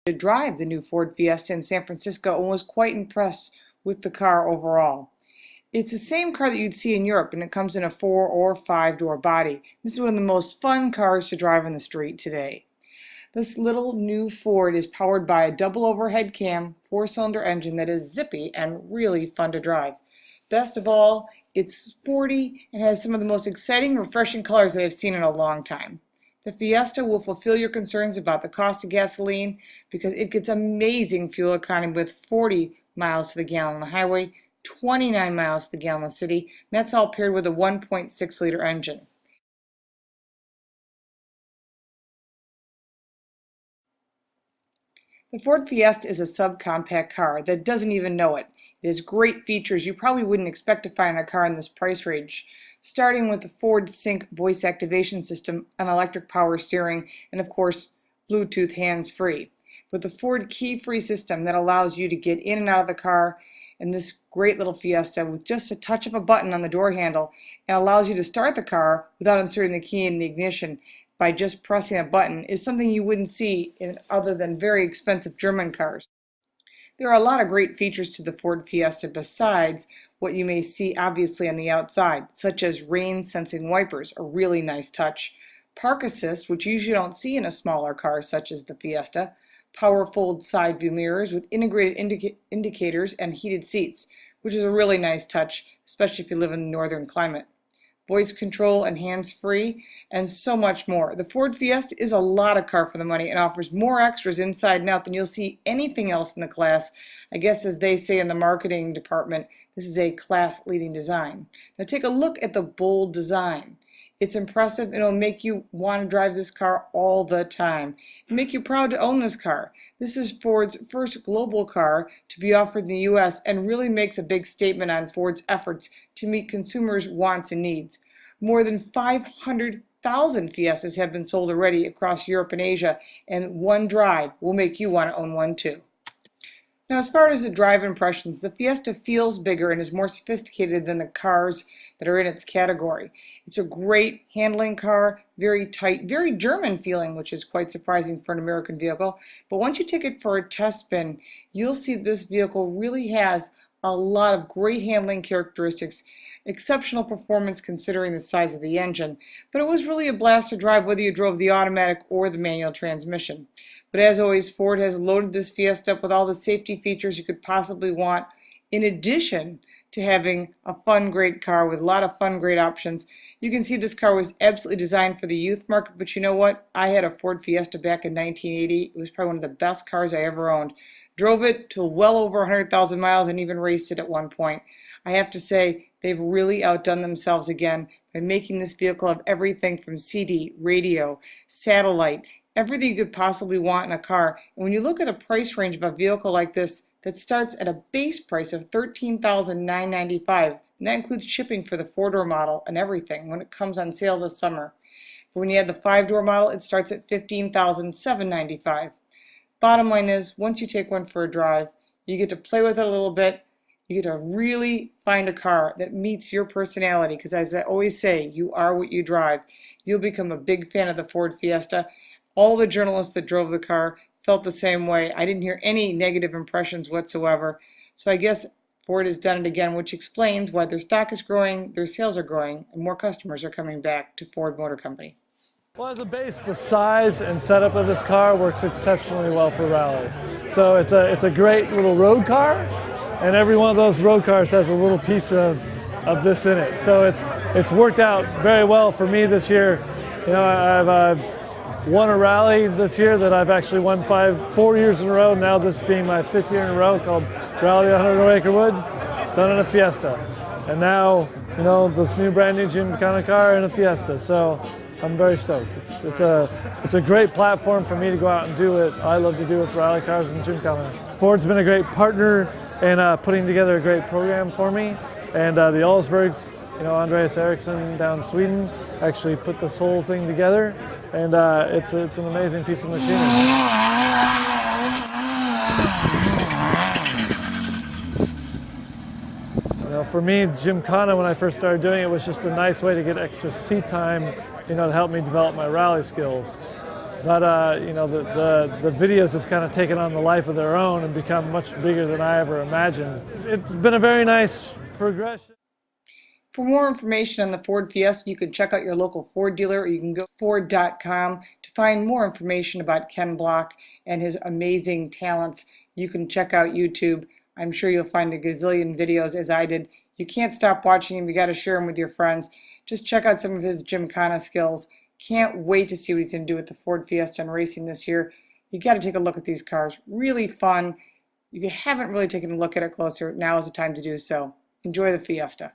To drive the new Ford Fiesta in San Francisco and was quite impressed with the car overall. It's the same car that you'd see in Europe, and it comes in a 4 or 5-door body. This is one of the most fun cars to drive on the street today. This little new Ford is powered by a double overhead cam 4-cylinder engine that is zippy and really fun to drive. Best of all, it's sporty and has some of the most exciting, refreshing colors that I've seen in a long time. The Fiesta will fulfill your concerns about the cost of gasoline because it gets amazing fuel economy with 40 miles to the gallon on the highway, 29 miles to the gallon in the city, and that's all paired with a 1.6-liter engine. The Ford Fiesta is a subcompact car that doesn't even know it. It has great features you probably wouldn't expect to find in a car in this price range, starting with the Ford Sync voice activation system, an electric power steering, and of course, Bluetooth hands-free. With the Ford key-free system that allows you to get in and out of the car, and this great little Fiesta with just a touch of a button on the door handle, and allows you to start the car without inserting the key in the ignition by just pressing a button, is something you wouldn't see in other than very expensive German cars. There are a lot of great features to the Ford Fiesta besides what you may see obviously on the outside, such as rain-sensing wipers, a really nice touch, park assist, which you usually don't see in a smaller car such as the Fiesta, power fold side view mirrors with integrated indicators and heated seats, which is a really nice touch, especially if you live in the northern climate. Voice control and hands-free, and so much more. The Ford Fiesta is a lot of car for the money and offers more extras inside and out than you'll see anything else in the class. I guess as they say in the marketing department, this is a class-leading design. Now take a look at the bold design. It's impressive and it'll make you want to drive this car all the time. It'll make you proud to own this car. This is Ford's first global car to be offered in the US and really makes a big statement on Ford's efforts to meet consumers' wants and needs. More than 500,000 Fiestas have been sold already across Europe and Asia, and one drive will make you want to own one too. Now, as far as the drive impressions, the Fiesta feels bigger and is more sophisticated than the cars that are in its category. It's a great handling car, very tight, very German feeling, which is quite surprising for an American vehicle. But once you take it for a test spin, you'll see this vehicle really has a lot of great handling characteristics, exceptional performance considering the size of the engine. But it was really a blast to drive whether you drove the automatic or the manual transmission. But as always, Ford has loaded this Fiesta up with all the safety features you could possibly want, in addition to having a fun, great car with a lot of fun, great options. You can see this car was absolutely designed for the youth market, but you know what? I had a Ford Fiesta back in 1980. It was probably one of the best cars I ever owned. Drove it to well over 100,000 miles and even raced it at one point. I have to say, they've really outdone themselves again by making this vehicle have everything from CD, radio, satellite, everything you could possibly want in a car. And when you look at a price range of a vehicle like this that starts at a base price of $13,995, and that includes shipping for the 4-door model and everything when it comes on sale this summer. But when you add the 5-door model, it starts at $15,795. Bottom line is, once you take one for a drive, you get to play with it a little bit. You get to really find a car that meets your personality, because as I always say, you are what you drive. You'll become a big fan of the Ford Fiesta. All the journalists that drove the car felt the same way. I didn't hear any negative impressions whatsoever. So I guess Ford has done it again, which explains why their stock is growing, their sales are growing, and more customers are coming back to Ford Motor Company. Well, as a base, the size and setup of this car works exceptionally well for rally. So it's a great little road car, and every one of those road cars has a little piece of this in it. So it's worked out very well for me this year. You know, I've won a rally this year that I've actually won 4 years in a row. Now this being my 5th year in a row, called Rally 100 Acrewood, done in a Fiesta. And now, you know, this new brand new Gymkhana car in a Fiesta. So I'm very stoked. It's a great platform for me to go out and do what I love to do with rally cars and Gymkhana. Ford's been a great partner in putting together a great program for me. And the Allsbergs, you know, Andreas Eriksson down in Sweden actually put this whole thing together. And it's an amazing piece of machinery. You know, for me, Gymkhana, when I first started doing it, was just a nice way to get extra seat time, you know, to help me develop my rally skills. But you know, the videos have kind of taken on the life of their own and become much bigger than I ever imagined. It's been a very nice progression. For more information on the Ford Fiesta, you can check out your local Ford dealer, or you can go to Ford.com to find more information about Ken Block and his amazing talents. You can check out YouTube. I'm sure you'll find a gazillion videos, as I did. You can't stop watching him. You got to share him with your friends. Just check out some of his Gymkhana skills. Can't wait to see what he's going to do with the Ford Fiesta and racing this year. You got to take a look at these cars. Really fun. If you haven't really taken a look at it closer, now is the time to do so. Enjoy the Fiesta.